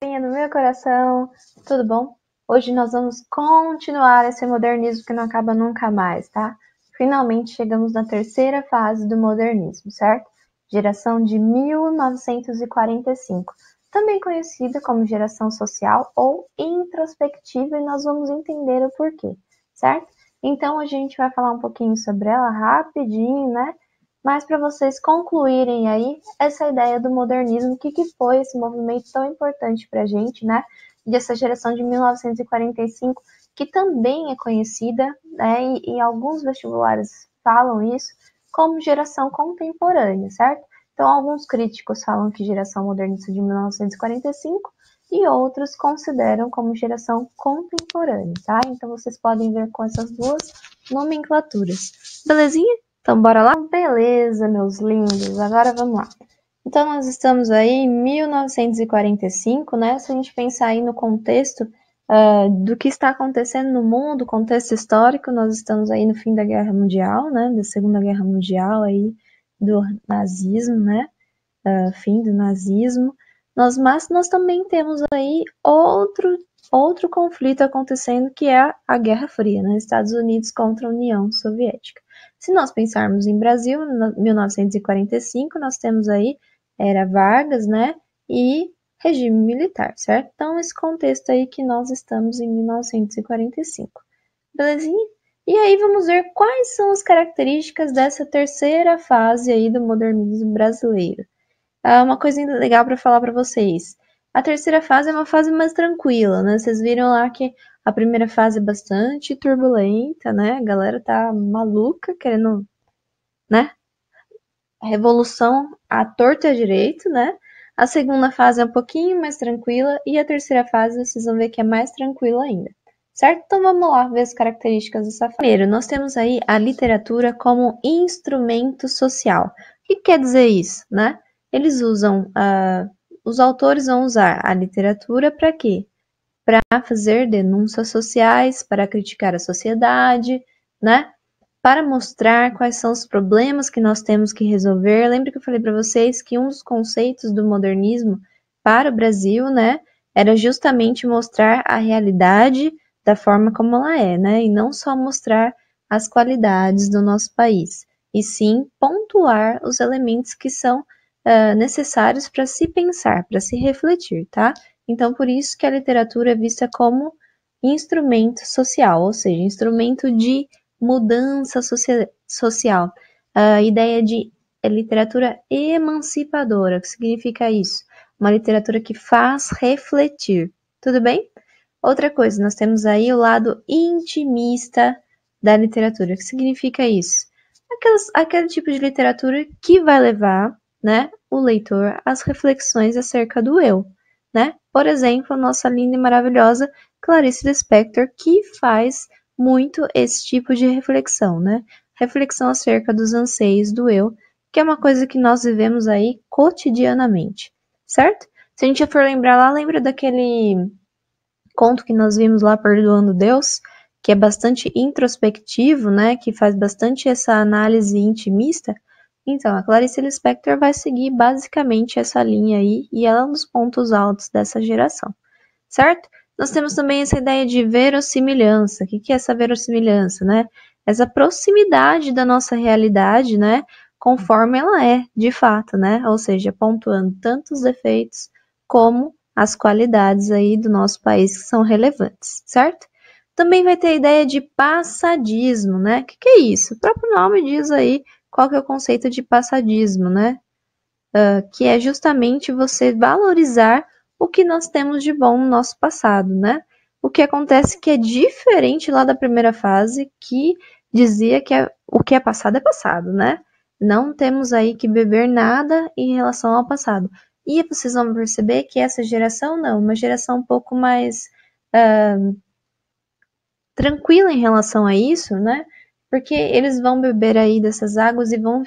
No meu coração, tudo bom? Hoje nós vamos continuar esse modernismo que não acaba nunca mais, tá? Finalmente chegamos na terceira fase do modernismo, certo? Geração de 1945, também conhecida como geração social ou introspectiva, e nós vamos entender o porquê, certo? Então a gente vai falar um pouquinho sobre ela rapidinho, né? Mas para vocês concluírem aí essa ideia do modernismo, o que foi esse movimento tão importante para a gente, né? Dessa geração de 1945, que também é conhecida, né? E alguns vestibulares falam isso como geração contemporânea, certo? Então, alguns críticos falam que geração modernista de 1945 e outros consideram como geração contemporânea, tá? Então, vocês podem ver com essas duas nomenclaturas. Belezinha? Então, bora lá? Beleza, meus lindos. Agora vamos lá. Então, nós estamos aí em 1945, né? Se a gente pensar aí no contexto do que está acontecendo no mundo, contexto histórico, nós estamos aí no fim da Guerra Mundial, né? Da Segunda Guerra Mundial aí, do nazismo, né? Fim do nazismo. Mas nós também temos aí outro conflito acontecendo, que é a Guerra Fria, né? Estados Unidos contra a União Soviética. Se nós pensarmos em Brasil, em 1945, nós temos aí era Vargas, né? E regime militar, certo? Então, esse contexto aí que nós estamos em 1945. Belezinha? E aí vamos ver quais são as características dessa terceira fase aí do modernismo brasileiro. Uma coisa legal para falar para vocês. A terceira fase é uma fase mais tranquila, né? Vocês viram lá que a primeira fase é bastante turbulenta, né? A galera tá maluca, querendo, né? Revolução à torta e à direito, né? A segunda fase é um pouquinho mais tranquila e a terceira fase vocês vão ver que é mais tranquila ainda, certo? Então vamos lá ver as características dessa fase. Primeiro, nós temos aí a literatura como instrumento social. O que quer dizer isso, né? Eles usam, os autores vão usar a literatura para quê? Para fazer denúncias sociais, para criticar a sociedade, né? Para mostrar quais são os problemas que nós temos que resolver. Lembra que eu falei para vocês que um dos conceitos do modernismo para o Brasil, né, era justamente mostrar a realidade da forma como ela é, né, e não só mostrar as qualidades do nosso país, e sim pontuar os elementos que são necessários para se pensar, para se refletir, tá? Então, por isso que a literatura é vista como instrumento social, ou seja, instrumento de mudança social. A ideia de literatura emancipadora, o que significa isso? Uma literatura que faz refletir, tudo bem? Outra coisa, nós temos aí o lado intimista da literatura, o que significa isso? Aquele tipo de literatura que vai levar, né, o leitor às reflexões acerca do eu, né? Por exemplo, a nossa linda e maravilhosa Clarice Lispector, que faz muito esse tipo de reflexão, né? Reflexão acerca dos anseios do eu, que é uma coisa que nós vivemos aí cotidianamente, certo? Se a gente for lembrar lá, lembra daquele conto que nós vimos lá, Perdoando Deus, que é bastante introspectivo, né? Que faz bastante essa análise intimista. Então, a Clarice Lispector vai seguir basicamente essa linha aí, e ela é um dos pontos altos dessa geração, certo? Nós temos também essa ideia de verossimilhança. O que é essa verossimilhança, né? Essa proximidade da nossa realidade, né? Conforme ela é, de fato, né? Ou seja, pontuando tanto os defeitos como as qualidades aí do nosso país que são relevantes, certo? Também vai ter a ideia de passadismo, né? O que é isso? O próprio nome diz aí qual que é o conceito de passadismo, né? Que é justamente você valorizar o que nós temos de bom no nosso passado, né? O que acontece que é diferente lá da primeira fase, que dizia que o que é passado, né? Não temos aí que beber nada em relação ao passado. E vocês vão perceber que essa geração não, uma geração um pouco mais tranquila em relação a isso, né? Porque eles vão beber aí dessas águas e vão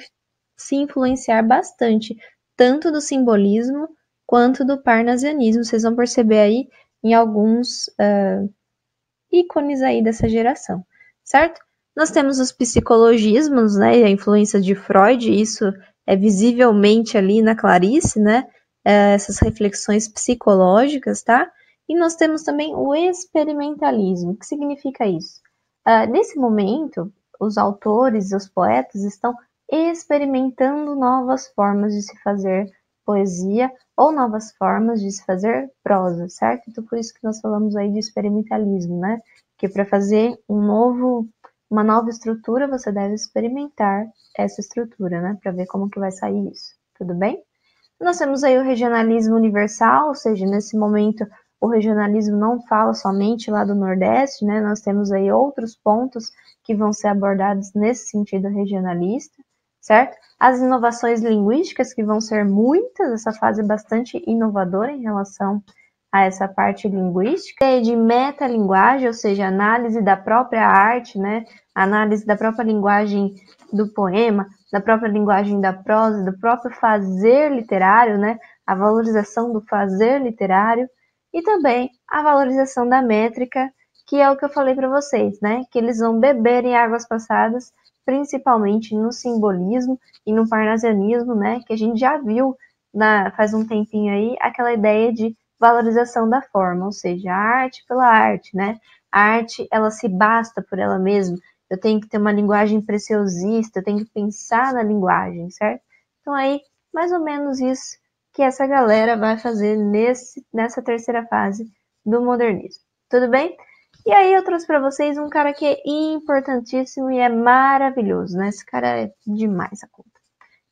se influenciar bastante, tanto do simbolismo quanto do parnasianismo. Vocês vão perceber aí em alguns ícones aí dessa geração, certo? Nós temos os psicologismos, né? A influência de Freud, isso é visivelmente ali na Clarice, né? essas reflexões psicológicas, tá? E nós temos também o experimentalismo. O que significa isso? Nesse momento, os autores e os poetas estão experimentando novas formas de se fazer poesia ou novas formas de se fazer prosa, certo? Então, por isso que nós falamos aí de experimentalismo, né? Que para fazer uma nova estrutura, você deve experimentar essa estrutura, né? Para ver como que vai sair isso, tudo bem? Nós temos aí o regionalismo universal, ou seja, nesse momento o regionalismo não fala somente lá do Nordeste, né? Nós temos aí outros pontos que vão ser abordados nesse sentido regionalista, certo? As inovações linguísticas, que vão ser muitas, essa fase é bastante inovadora em relação a essa parte linguística, e de metalinguagem, ou seja, análise da própria arte, né? Análise da própria linguagem do poema, da própria linguagem da prosa, do próprio fazer literário, né? A valorização do fazer literário e também a valorização da métrica, que é o que eu falei para vocês, né? Que eles vão beber em águas passadas, principalmente no simbolismo e no parnasianismo, né? Que a gente já viu faz um tempinho aí aquela ideia de valorização da forma, ou seja, a arte pela arte, né? A arte, ela se basta por ela mesma. Eu tenho que ter uma linguagem preciosista, eu tenho que pensar na linguagem, certo? Então aí, mais ou menos isso que essa galera vai fazer nessa terceira fase do modernismo. Tudo bem? E aí eu trouxe para vocês um cara que é importantíssimo e é maravilhoso, né? Esse cara é demais a conta.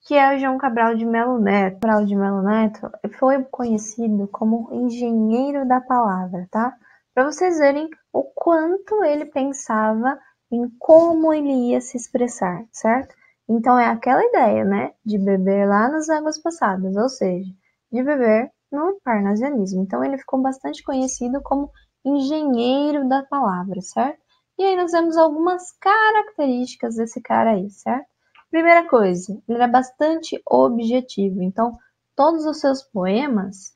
Que é o João Cabral de Melo Neto. Cabral de Melo Neto foi conhecido como engenheiro da palavra, tá? Para vocês verem o quanto ele pensava em como ele ia se expressar, certo? Então é aquela ideia, né, de beber lá nas águas passadas, ou seja, de beber no parnasianismo. Então ele ficou bastante conhecido como engenheiro da palavra, certo? E aí nós vemos algumas características desse cara aí, certo? Primeira coisa, ele era bastante objetivo, então todos os seus poemas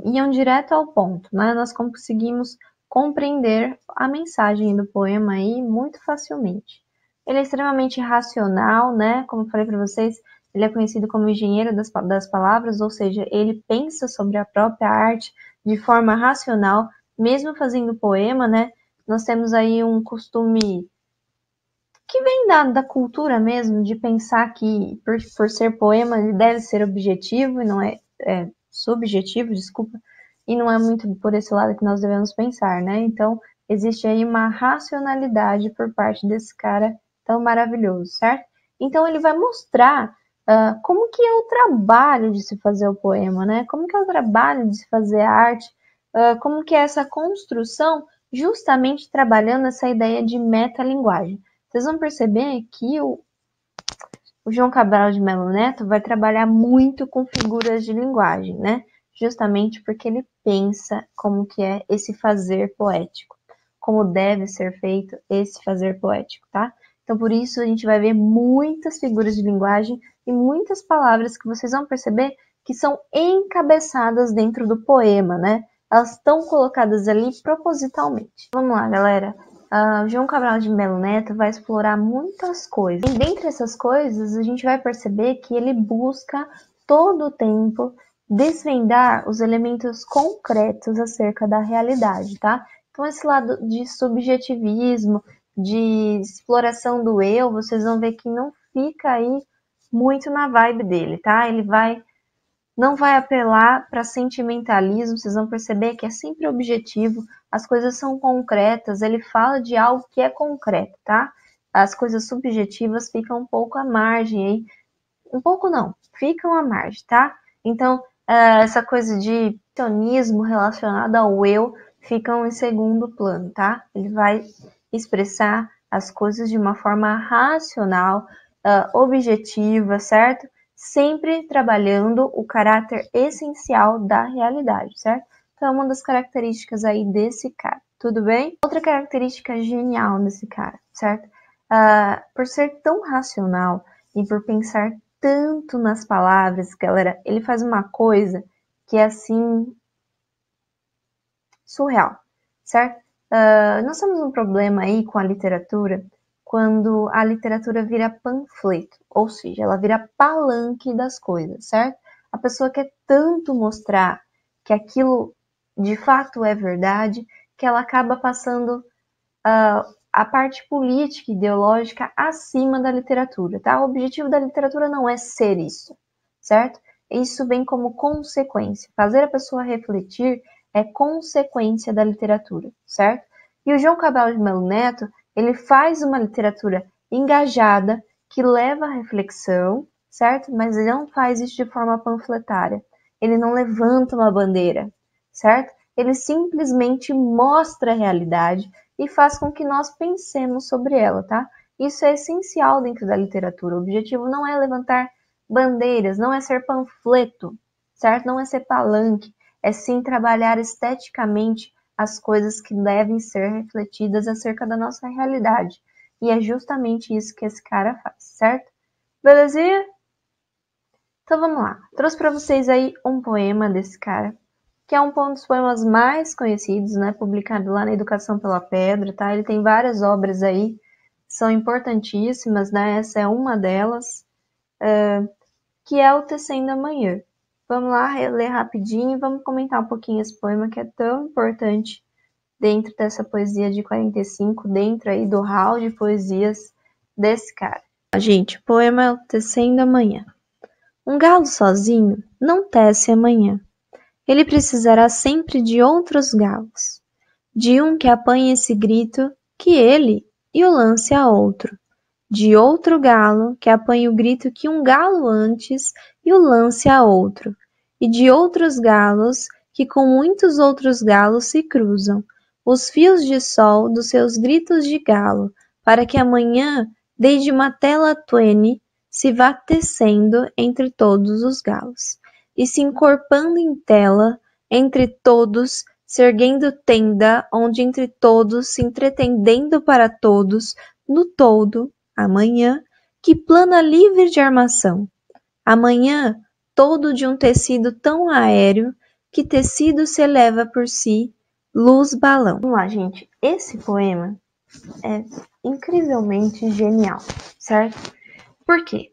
iam direto ao ponto, né? Nós conseguimos compreender a mensagem do poema aí muito facilmente. Ele é extremamente racional, né? Como eu falei para vocês, ele é conhecido como engenheiro das palavras, ou seja, ele pensa sobre a própria arte de forma racional, mesmo fazendo poema, né? Nós temos aí um costume que vem da cultura mesmo, de pensar que por ser poema ele deve ser objetivo e não é subjetivo, desculpa, e não é muito por esse lado que nós devemos pensar, né? Então, existe aí uma racionalidade por parte desse cara tão maravilhoso, certo? Então, ele vai mostrar como que é o trabalho de se fazer o poema, né? Como que é o trabalho de se fazer a arte, como que é essa construção, justamente trabalhando essa ideia de metalinguagem. Vocês vão perceber que o João Cabral de Melo Neto vai trabalhar muito com figuras de linguagem, né? Justamente porque ele pensa como que é esse fazer poético, como deve ser feito esse fazer poético, tá? Então, por isso, a gente vai ver muitas figuras de linguagem e muitas palavras que vocês vão perceber que são encabeçadas dentro do poema, né? Elas estão colocadas ali propositalmente. Vamos lá, galera. João Cabral de Melo Neto vai explorar muitas coisas. E dentre essas coisas, a gente vai perceber que ele busca todo o tempo desvendar os elementos concretos acerca da realidade, tá? Então, esse lado de subjetivismo, de exploração do eu, vocês vão ver que não fica aí muito na vibe dele, tá? Ele não vai apelar para sentimentalismo, vocês vão perceber que é sempre objetivo, as coisas são concretas, ele fala de algo que é concreto, tá? As coisas subjetivas ficam um pouco à margem aí, um pouco não, ficam à margem, tá? Então, essa coisa de tonismo relacionado ao eu ficam em segundo plano, tá? Ele vai expressar as coisas de uma forma racional, objetiva, certo? Sempre trabalhando o caráter essencial da realidade, certo? Então, é uma das características aí desse cara, tudo bem? Outra característica genial desse cara, certo? Por ser tão racional e por pensar tanto nas palavras, galera, ele faz uma coisa que é assim surreal, certo? Nós temos um problema aí com a literatura quando a literatura vira panfleto, ou seja, ela vira palanque das coisas, certo? A pessoa quer tanto mostrar que aquilo de fato é verdade, que ela acaba passando a parte política e ideológica acima da literatura, tá? O objetivo da literatura não é ser isso, certo? Isso vem como consequência. Fazer a pessoa refletir é consequência da literatura, certo? E o João Cabral de Melo Neto, ele faz uma literatura engajada, que leva à reflexão, certo? Mas ele não faz isso de forma panfletária. Ele não levanta uma bandeira, certo? Ele simplesmente mostra a realidade e faz com que nós pensemos sobre ela, tá? Isso é essencial dentro da literatura. O objetivo não é levantar bandeiras, não é ser panfleto, certo? Não é ser palanque, é sim trabalhar esteticamente as coisas que devem ser refletidas acerca da nossa realidade. E é justamente isso que esse cara faz, certo? Belezinha? Então vamos lá. Trouxe para vocês aí um poema desse cara, que é um dos poemas mais conhecidos, né? Publicado lá na Educação pela Pedra, tá? Ele tem várias obras aí, são importantíssimas, né? Essa é uma delas, que é o Tecendo Amanhã. Vamos lá, ler rapidinho e vamos comentar um pouquinho esse poema que é tão importante dentro dessa poesia de 45, dentro aí do hall de poesias desse cara. Gente, o poema é o Tecendo Amanhã. Um galo sozinho não tece amanhã. Ele precisará sempre de outros galos, de um que apanhe esse grito que ele e o lance a outro, de outro galo que apanhe o grito que um galo antes e o lance a outro, e de outros galos que com muitos outros galos se cruzam, os fios de sol dos seus gritos de galo, para que amanhã, desde uma tela tuene, se vá tecendo entre todos os galos, e se encorpando em tela, entre todos, se erguendo tenda, onde entre todos, se entretendendo para todos, no todo, amanhã, que plana livre de armação. Amanhã, todo de um tecido tão aéreo, que tecido se eleva por si, luz balão. Vamos lá, gente. Esse poema é incrivelmente genial, certo? Por quê?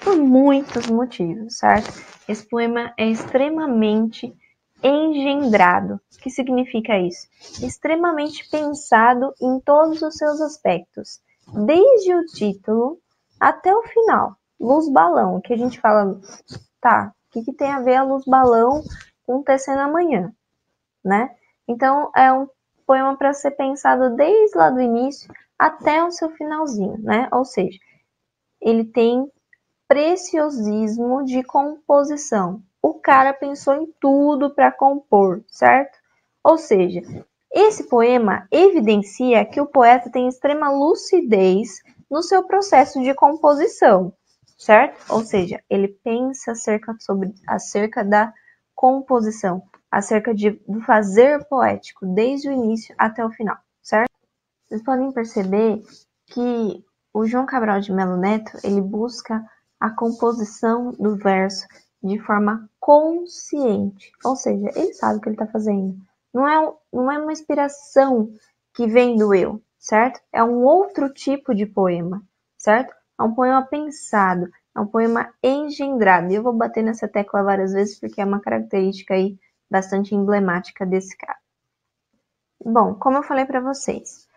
Por muitos motivos, certo? Esse poema é extremamente engendrado. O que significa isso? Extremamente pensado em todos os seus aspectos, desde o título até o final. Luz balão, que a gente fala, tá, o que tem a ver a luz balão com Tecendo Amanhã, né? Então, é um poema para ser pensado desde lá do início até o seu finalzinho, né? Ou seja, ele tem preciosismo de composição. O cara pensou em tudo para compor, certo? Ou seja, esse poema evidencia que o poeta tem extrema lucidez no seu processo de composição, certo? Ou seja, ele pensa acerca da composição, acerca do fazer poético, desde o início até o final, certo? Vocês podem perceber que o João Cabral de Melo Neto, ele busca a composição do verso de forma consciente, ou seja, ele sabe o que ele está fazendo. Não é uma inspiração que vem do eu, certo? É um outro tipo de poema, certo? É um poema pensado, é um poema engendrado. E eu vou bater nessa tecla várias vezes porque é uma característica aí bastante emblemática desse cara. Bom, como eu falei para vocês,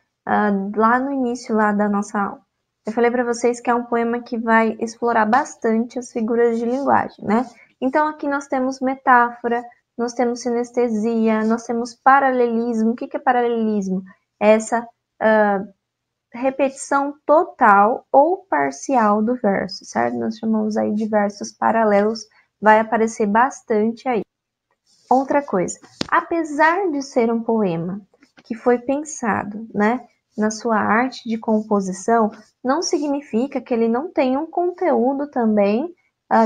lá no início lá da nossa aula, eu falei para vocês que é um poema que vai explorar bastante as figuras de linguagem, né? Então aqui nós temos metáfora, nós temos sinestesia, nós temos paralelismo. O que é paralelismo? É essa repetição total ou parcial do verso, certo? Nós chamamos aí de versos paralelos, vai aparecer bastante aí. Outra coisa, apesar de ser um poema que foi pensado, né, na sua arte de composição, não significa que ele não tenha um conteúdo também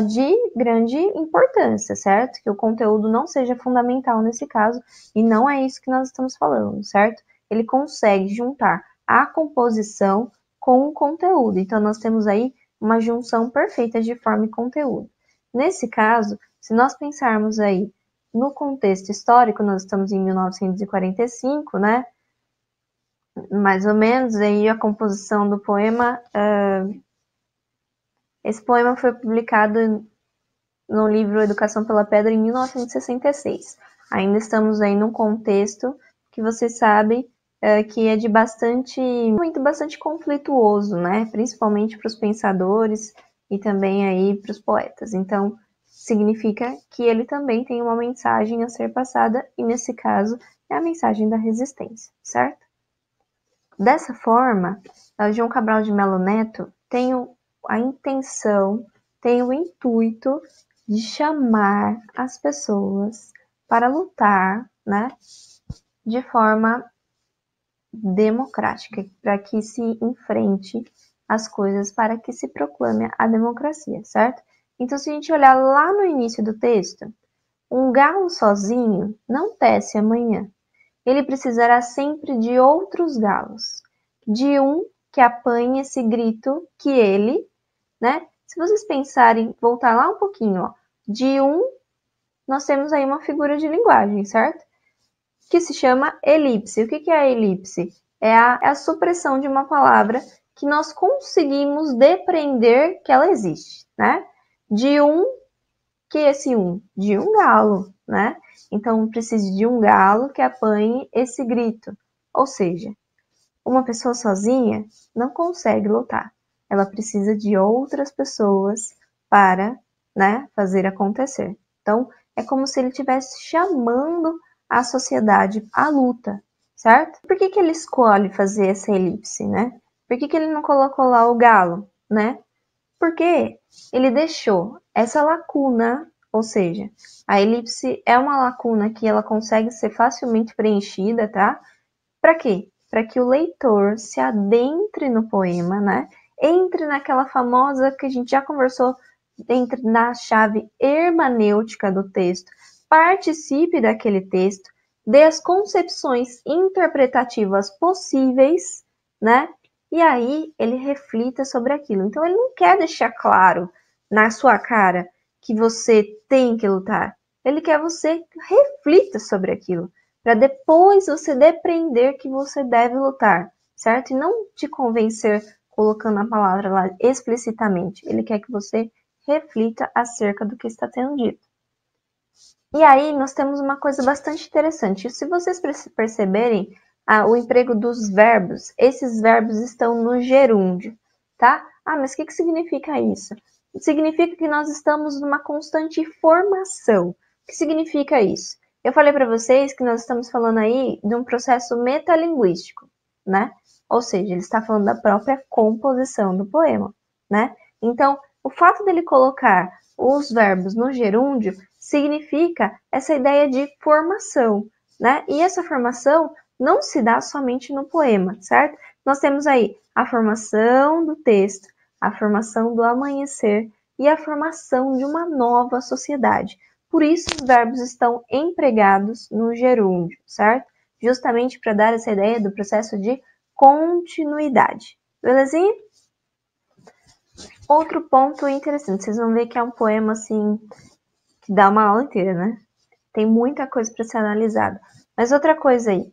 de grande importância, certo? Que o conteúdo não seja fundamental nesse caso, e não é isso que nós estamos falando, certo? Ele consegue juntar a composição com o conteúdo, então nós temos aí uma junção perfeita de forma e conteúdo. Nesse caso, se nós pensarmos aí no contexto histórico, nós estamos em 1945, né? Mais ou menos, aí a composição do poema. Esse poema foi publicado no livro Educação pela Pedra, em 1966. Ainda estamos aí num contexto que vocês sabem que é de bastante conflituoso, né? Principalmente para os pensadores e também aí para os poetas. Então, significa que ele também tem uma mensagem a ser passada, e nesse caso é a mensagem da resistência, certo? Dessa forma, João Cabral de Melo Neto tem a intenção, tem o intuito de chamar as pessoas para lutar, né, de forma democrática, para que se enfrente as coisas, para que se proclame a democracia, certo? Então, se a gente olhar lá no início do texto, um galo sozinho não tece amanhã. Ele precisará sempre de outros galos, de um que apanhe esse grito que ele, né? Se vocês pensarem, voltar lá um pouquinho, ó, de um, nós temos aí uma figura de linguagem, certo? Que se chama elipse. O que é a elipse? É a supressão de uma palavra que nós conseguimos depreender que ela existe, né? De um, que esse um? De um galo, né? Então, precisa de um galo que apanhe esse grito. Ou seja, uma pessoa sozinha não consegue lutar. Ela precisa de outras pessoas para, né, fazer acontecer. Então, é como se ele estivesse chamando a sociedade à luta, certo? Por que ele escolhe fazer essa elipse, né? Por que ele não colocou lá o galo, né? Porque ele deixou essa lacuna, ou seja, a elipse é uma lacuna que ela consegue ser facilmente preenchida, tá? Para quê? Para que o leitor se adentre no poema, né? Entre naquela famosa que a gente já conversou, entre na chave hermenêutica do texto, participe daquele texto, dê as concepções interpretativas possíveis, né? E aí ele reflita sobre aquilo. Então ele não quer deixar claro na sua cara que você tem que lutar. Ele quer você reflita sobre aquilo, para depois você depreender que você deve lutar, certo? E não te convencer colocando a palavra lá explicitamente. Ele quer que você reflita acerca do que está sendo dito. E aí nós temos uma coisa bastante interessante. Se vocês perceberem o emprego dos verbos, esses verbos estão no gerúndio, tá? Mas o que significa isso? Significa que nós estamos numa constante formação. O que significa isso? Eu falei para vocês que nós estamos falando aí de um processo metalinguístico, né? Ou seja, ele está falando da própria composição do poema, né? Então, o fato dele colocar os verbos no gerúndio significa essa ideia de formação, né? E essa formação não se dá somente no poema, certo? Nós temos aí a formação do texto, a formação do amanhecer e a formação de uma nova sociedade. Por isso os verbos estão empregados no gerúndio, certo? Justamente para dar essa ideia do processo de continuidade. Belezinha? Outro ponto interessante, vocês vão ver que é um poema assim que dá uma aula inteira, né? Tem muita coisa para ser analisada. Mas outra coisa aí,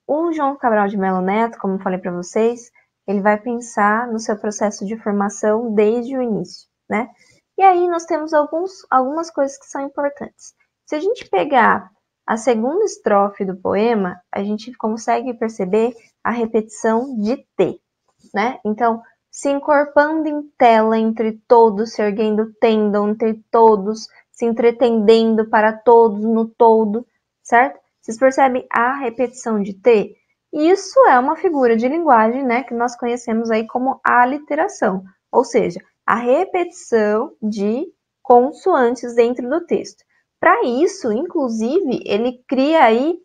o João Cabral de Melo Neto, como eu falei para vocês, ele vai pensar no seu processo de formação desde o início, né? E aí nós temos algumas coisas que são importantes. Se a gente pegar a segunda estrofe do poema, a gente consegue perceber a repetição de T, né? Então, se encorpando em tela entre todos, se erguendo tendam entre todos, se entretendendo para todos no todo, certo? Vocês percebem a repetição de T? Isso é uma figura de linguagem, né, que nós conhecemos aí como aliteração, ou seja, a repetição de consoantes dentro do texto. Para isso, inclusive, ele cria aí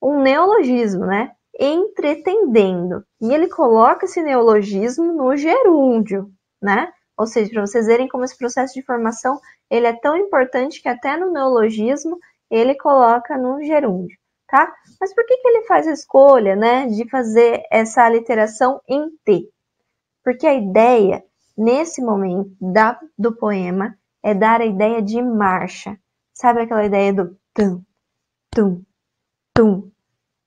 um neologismo, né? Entretendendo. E ele coloca esse neologismo no gerúndio, né? Ou seja, para vocês verem como esse processo de formação ele é tão importante que até no neologismo ele coloca no gerúndio, tá? Mas por que ele faz a escolha, né, de fazer essa aliteração em T? Porque a ideia, nesse momento do poema, é dar a ideia de marcha. Sabe aquela ideia do tum, tum, tum,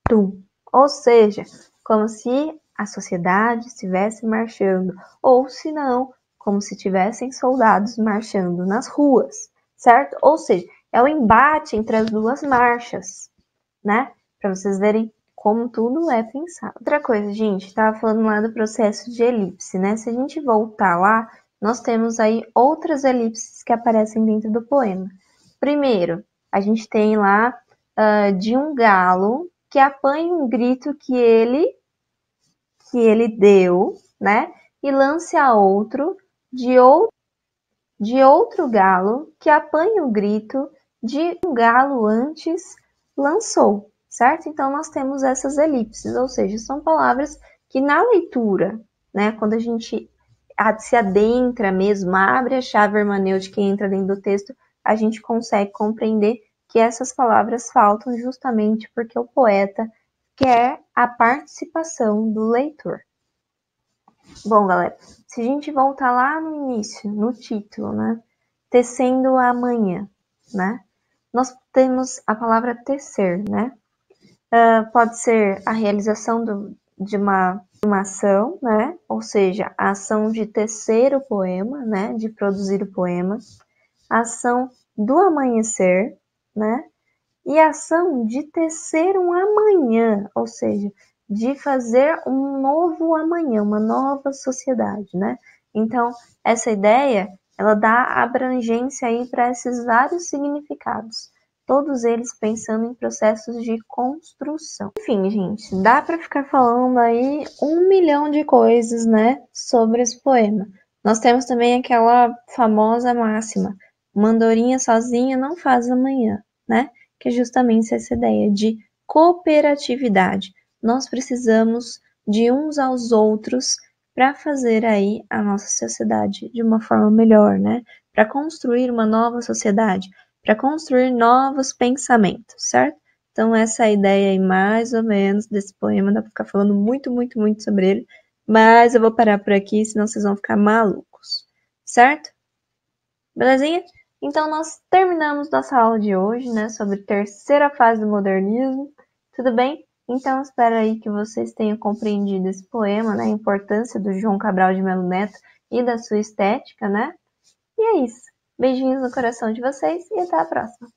tum. Ou seja, como se a sociedade estivesse marchando, ou se não, como se tivessem soldados marchando nas ruas, certo? Ou seja, é o embate entre as duas marchas, né? Para vocês verem como tudo é pensado. Outra coisa, gente, estava falando lá do processo de elipse, né? Se a gente voltar lá, nós temos aí outras elipses que aparecem dentro do poema. Primeiro, a gente tem lá de um galo que apanha um grito que ele deu, né? E lance a outro de outro galo que apanha o grito de um galo antes lançou, certo? Então nós temos essas elipses, ou seja, são palavras que na leitura, né, quando a gente se adentra mesmo, abre a chave hermenêutica e entra dentro do texto, a gente consegue compreender que essas palavras faltam justamente porque o poeta quer a participação do leitor. Bom, galera, se a gente voltar lá no início, no título, né? Tecendo a manhã, né? Nós temos a palavra tecer, né? Pode ser a realização de uma ação, né? Ou seja, a ação de tecer o poema, né? De produzir o poema. A ação do amanhecer, né? E a ação de tecer um amanhã, ou seja, de fazer um novo amanhã, uma nova sociedade, né? Então, essa ideia, ela dá abrangência aí para esses vários significados, todos eles pensando em processos de construção. Enfim, gente, dá para ficar falando aí 1 milhão de coisas, né, sobre esse poema. Nós temos também aquela famosa máxima, uma andorinha sozinha não faz amanhã, né? Que é justamente essa ideia de cooperatividade. Nós precisamos de uns aos outros para fazer aí a nossa sociedade de uma forma melhor, né? Para construir uma nova sociedade, para construir novos pensamentos, certo? Então essa é a ideia aí mais ou menos desse poema, dá para ficar falando muito, muito, muito sobre ele, mas eu vou parar por aqui, senão vocês vão ficar malucos, certo? Belezinha? Então, nós terminamos nossa aula de hoje, né, sobre terceira fase do modernismo. Tudo bem? Então, espero aí que vocês tenham compreendido esse poema, né, a importância do João Cabral de Melo Neto e da sua estética, né? E é isso. Beijinhos no coração de vocês e até a próxima.